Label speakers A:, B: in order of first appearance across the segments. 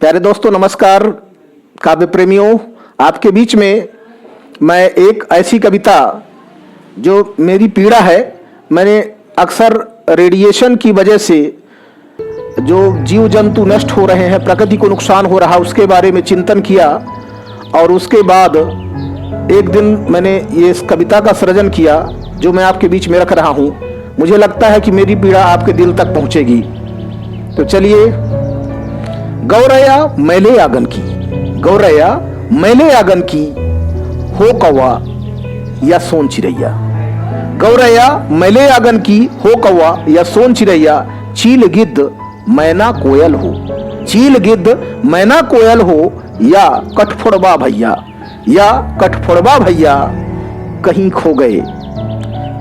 A: प्यारे दोस्तों नमस्कार। काव्य प्रेमियों, आपके बीच में मैं एक ऐसी कविता जो मेरी पीड़ा है, मैंने अक्सर रेडिएशन की वजह से जो जीव जंतु नष्ट हो रहे हैं, प्रकृति को नुकसान हो रहा, उसके बारे में चिंतन किया और उसके बाद एक दिन मैंने ये कविता का सृजन किया जो मैं आपके बीच में रख रहा हूँ। मुझे लगता है कि मेरी पीड़ा आपके दिल तक पहुँचेगी। तो चलिए। गौरैया मैले आंगन की, गौरैया मैले आंगन की, हो कौवा या सोन चिड़ैया। गौरैया मैले आंगन की, हो कौवा या सोन चिड़ैया, चील गिद्ध मैना कोयल हो, चील गिद्ध मैना कोयल हो, या कठफोड़वा भैया, या कठफोड़वा भैया, कहीं खो गए,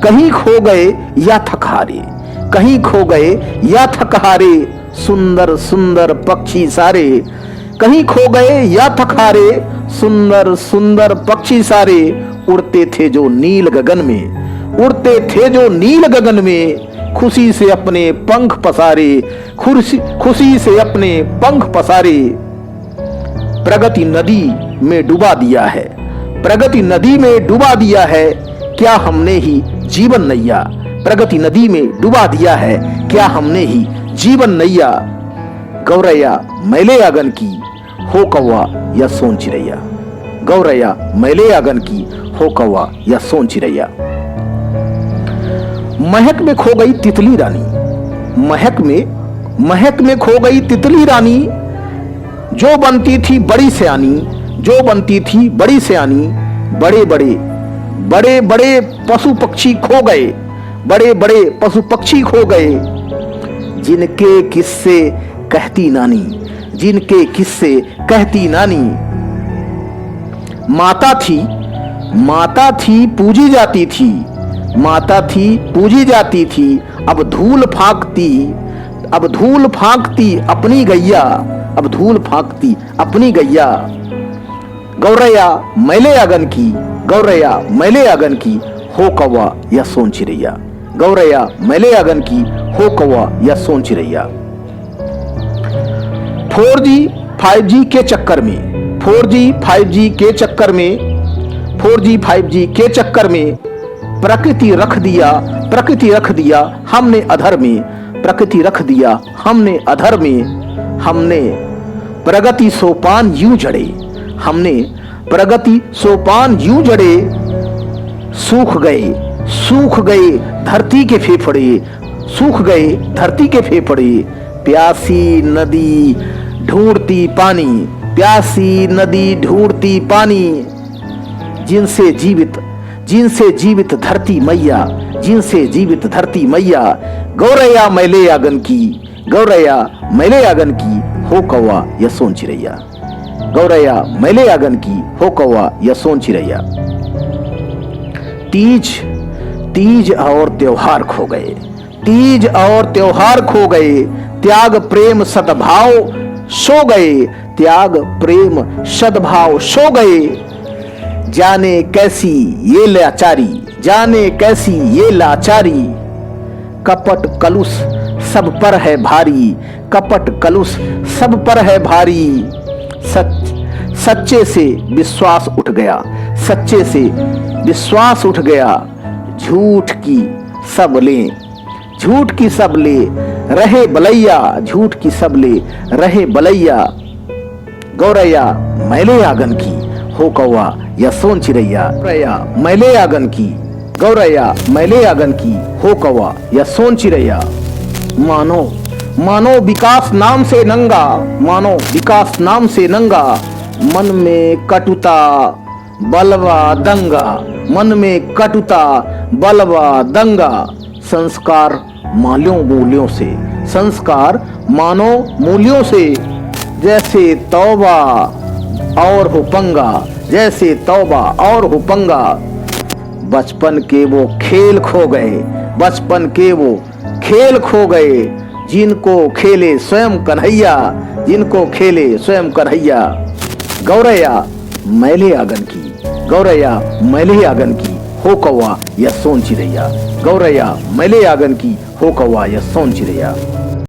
A: कहीं खो गए या थकहारे, कहीं खो गए या थकहारे, सुंदर सुंदर पक्षी सारे, कहीं खो गए या थकहारे, सुंदर सुंदर पक्षी सारे, उड़ते थे जो नील गगन में, उड़ते थे जो नील गगन में, खुशी से अपने पंख पसारे, खुशी से अपने पंख पसारे। प्रगति नदी में डुबा दिया है, प्रगति नदी में डुबा दिया है, क्या हमने ही जीवन नैया, प्रगति नदी में डुबा दिया है, क्या हमने ही जीवन नैया। गौरैया मैले आंगन की, हो कौवा या सोन चिड़ैया, गौरैया मैले आंगन की, हो कौवा या सोन चिड़ैया। महक में खो गई तितली रानी, महक में खो गई तितली रानी, जो बनती थी बड़ी सयानी, जो बनती थी बड़ी सयानी, बड़े बड़े बड़े बड़े पशु पक्षी खो गए, बड़े बड़े पशु पक्षी खो गए, जिनके किस्से कहती नानी, जिनके किस्से कहती नानी। माता थी पूजी जाती थी, माता थी पूजी जाती थी, अब धूल फांकती, अब धूल फांकती अपनी गैया, अब धूल फांकती अपनी गैया। गौरैया मैले आंगन की, गौरैया मैले आंगन की, हो कौवा या सोन चिड़ैया, गौरैया मैले आंगन की, हो कौवा या सोन चिड़ैया। 4G 5G के चक्कर में, 4G 5G के चक्कर में, 4G 5G के चक्कर में, प्रकृति रख दिया हमने अधर में, प्रकृति रख दिया हमने अधर में। हमने प्रगति सोपान यूं जड़े, हमने प्रगति सोपान यूं जड़े, सूख गए धरती के फेफड़े, सूख गए धरती के फेफड़े। प्यासी नदी ढूंढती पानी, प्यासी नदी ढूंढती पानी, जिनसे जीवित धरती मैया, जिनसे जीवित धरती मैया। गौरैया मैले आंगन की, गौरैया मैले आंगन की, हो कौवा या सोन चिड़ैया, गौरैया मैले आंगन की, हो कौवा या सोन चिड़ैया। तीज और त्योहार खो गए, तीज और त्योहार खो गए, त्याग प्रेम सद्भाव सो गए, त्याग प्रेम सद्भाव सो गए। जाने कैसी ये लाचारी, जाने कैसी ये लाचारी, कपट कलुष सब पर है भारी, कपट कलुष सब पर है भारी। सच्चे से विश्वास उठ गया, सच्चे से विश्वास उठ गया, झूठ की सब ले, झूठ की सब ले रहे बलैया, झूठ की सब ले रहे बलैया। गौरैया मैले आंगन की, हो कौवा या सोन चिड़ैया, गौरैया मैले आंगन की, गौरैया मैले आंगन की, हो कौवा या सोन चिड़ैया। मानो विकास नाम से नंगा, मानो विकास नाम से नंगा, मन में कटुता बलवा दंगा, मन में कटुता बलवा दंगा। संस्कार मानों मूल्यों से, संस्कार मानो मूल्यों से, जैसे तौबा और हो पंगा, जैसे तौबा और हो पंगा। बचपन के वो खेल खो गए, बचपन के वो खेल खो गए, जिनको खेले स्वयं कन्हैया, जिनको खेले स्वयं कन्हैया। गौरैया मैले आंगन की, गौरैया मैले आंगन की, हो कौवा या सोन चिड़ैया, गौरैया मैले आंगन की, हो कौवा या सोन चिड़ैया।